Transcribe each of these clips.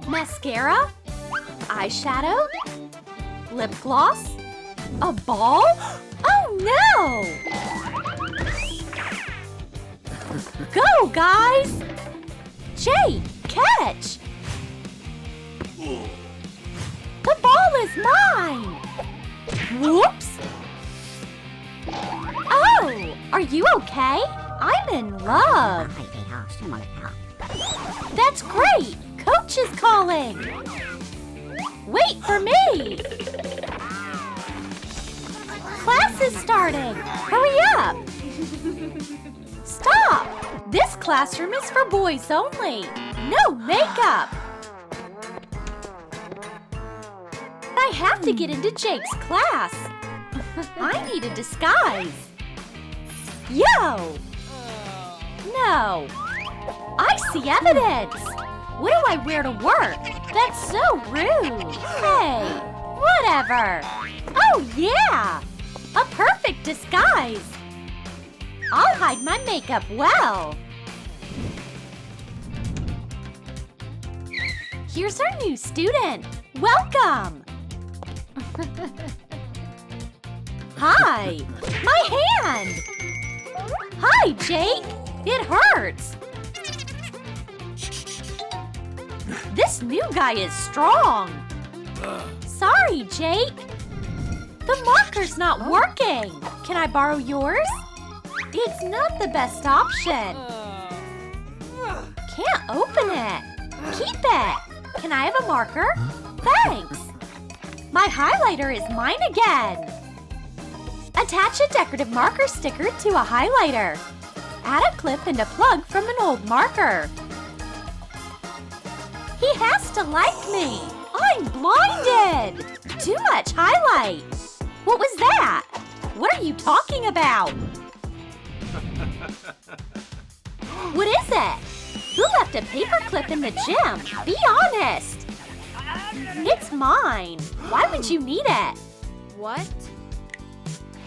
Mascara? Eyeshadow? Lip gloss? A ball? Oh no! Go, guys! Jake, catch! The ball is mine! Whoops! Oh, are you okay? I'm in love. That's great! Coach is calling! Wait for me! Class is starting! Hurry up! Stop! This classroom is for boys only! No makeup! I have to get into Jake's class! I need a disguise! Yo! No! I see evidence! What do I wear to work? That's so rude! Hey! Whatever! Oh yeah! A perfect disguise! I'll hide my makeup well! Here's our new student! Welcome! Hi! My hand! Hi, Jake! It hurts! This new guy is strong! Sorry, Jake! The marker's not working! Can I borrow yours? It's not the best option! Can't open it! Keep it! Can I have a marker? Thanks! My highlighter is mine again! Attach a decorative marker sticker to a highlighter. Add a clip and a plug from an old marker. He has to like me! I'm blinded! Too much highlight! What was that? What are you talking about? What is it? Who left a paperclip in the gym? Be honest! It's mine. Why would you need it? What?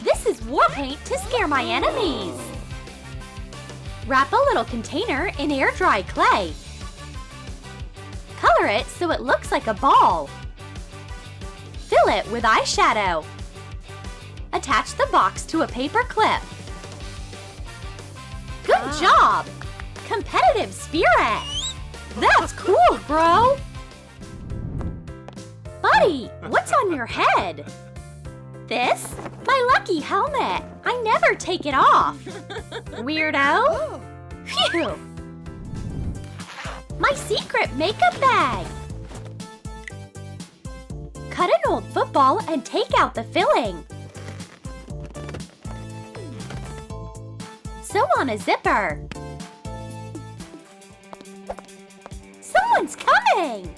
This is war paint to scare my enemies. Wrap a little container in air dry clay. Color it so it looks like a ball. Fill it with eyeshadow. Attach the box to a paper clip. Good job! Competitive spirit! That's cool, bro! Buddy, what's on your head? This? My lucky helmet! I never take it off! Weirdo! Phew! My secret makeup bag! Cut an old football and take out the filling. Sew on a zipper. Someone's coming!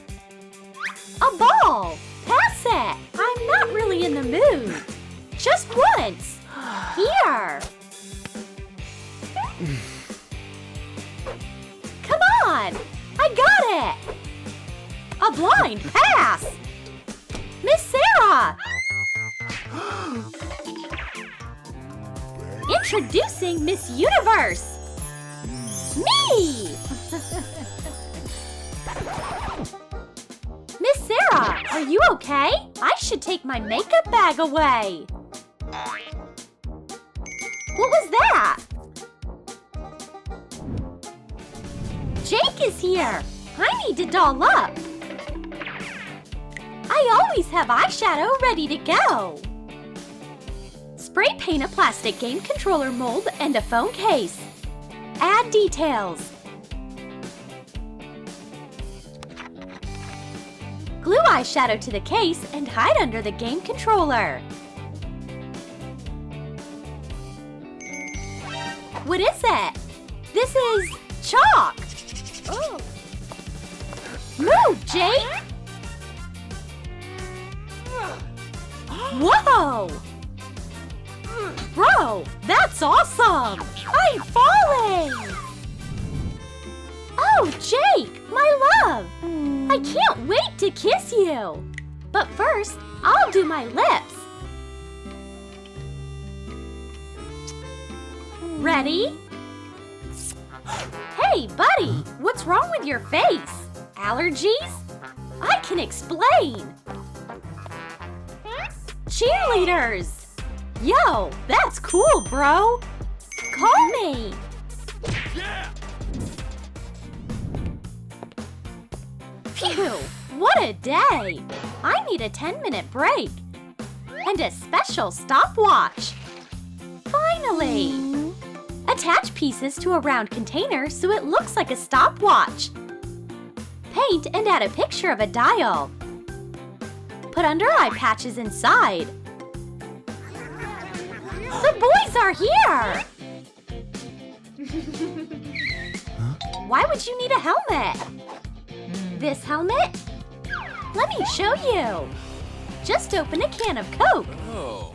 A ball! Pass it! I'm not really in the mood. Just once. Here. Come on! I got it! A blind pass! Miss Sarah! Introducing Miss Universe! Me! Miss Sarah, are you okay? I should take my makeup bag away. What was that? Jake is here. I need to doll up. I always have eyeshadow ready to go. Spray paint a plastic game controller mold and a phone case. Add details. Glue eyeshadow to the case and hide under the game controller. What is it? This is chalk. Oh. Move, Jake! Whoa! Bro, that's awesome! I'm falling! Oh, Jake, my love! I can't wait to kiss you! But first, I'll do my lips. Ready? Hey, buddy, what's wrong with your face? Allergies? I can explain! Cheerleaders! Yo, that's cool, bro! Call me! Yeah! Phew! What a day! I need a 10-minute break! And a special stopwatch! Finally! Attach pieces to a round container so it looks like a stopwatch. Paint and add a picture of a dial. Put under-eye patches inside. The boys are here! Why would you need a helmet? This helmet? Let me show you. Just open a can of Coke. Oh.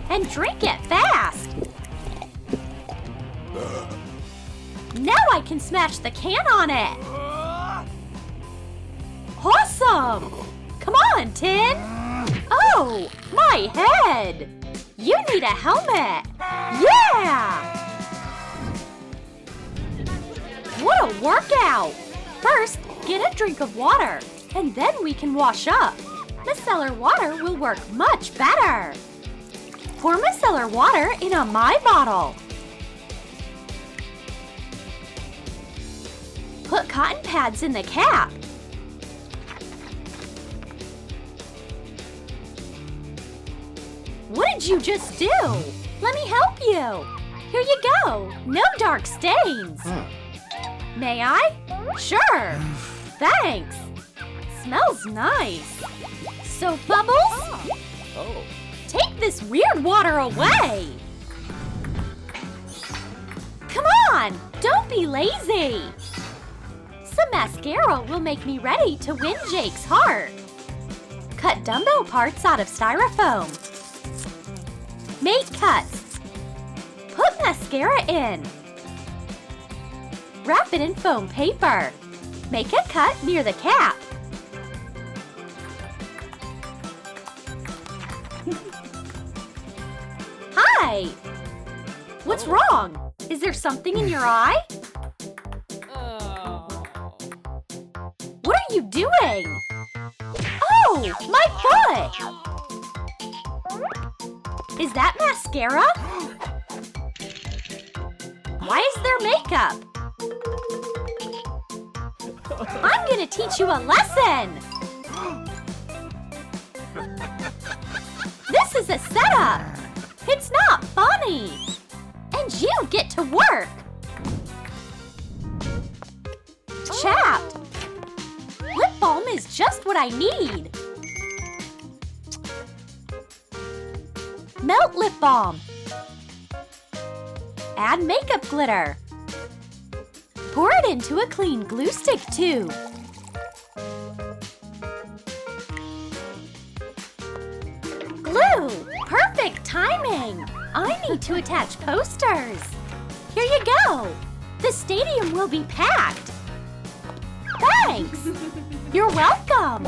And drink it fast. Now I can smash the can on it. Awesome! Come on, Tin. Oh, my head. You need a helmet. Yeah! What a workout! First, get a drink of water, and then we can wash up. Micellar water will work much better. Pour micellar water in a My bottle. Put cotton pads in the cap. What did you just do? Let me help you. Here you go. No dark stains. May I? Sure. Thanks. Smells nice. Soap bubbles? Oh. Take this weird water away. Come on, don't be lazy. Some mascara will make me ready to win Jake's heart. Cut dumbbell parts out of styrofoam. Make cuts. Put mascara in. Wrap it in foam paper. Make a cut near the cap. Hi! What's wrong? Is there something in your eye? What are you doing? Oh, my foot! Is that mascara? Why is there makeup? I'm gonna teach you a lesson! This is a setup! It's not funny! And you get to work! Chapped! Lip balm is just what I need! Melt lip balm. Add makeup glitter. Pour it into a clean glue stick tube. Glue! Perfect timing! I need to attach posters. Here you go. The stadium will be packed. Thanks! You're welcome!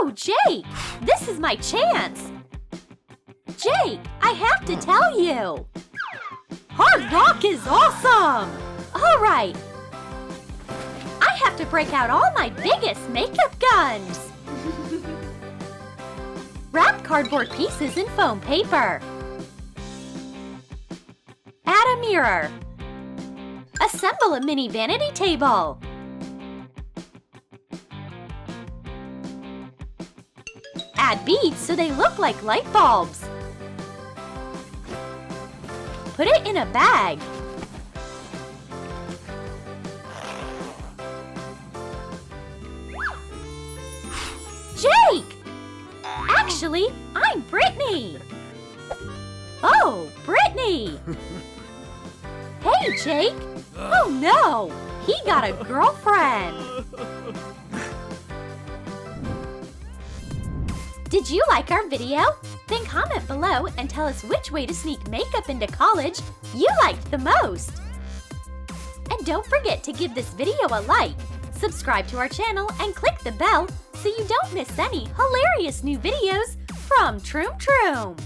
Oh, Jake! This is my chance! Jake, I have to tell you! Hard rock is awesome! Alright! I have to break out all my biggest makeup guns! Wrap cardboard pieces in foam paper. Add a mirror. Assemble a mini vanity table. Add beads so they look like light bulbs. Put it in a bag. Jake! Actually, I'm Brittany. Oh, Brittany! Hey, Jake! Oh no! He got a girlfriend! Did you like our video? Then comment below and tell us which way to sneak makeup into college you liked the most! And don't forget to give this video a like, subscribe to our channel, and click the bell so you don't miss any hilarious new videos from Troom.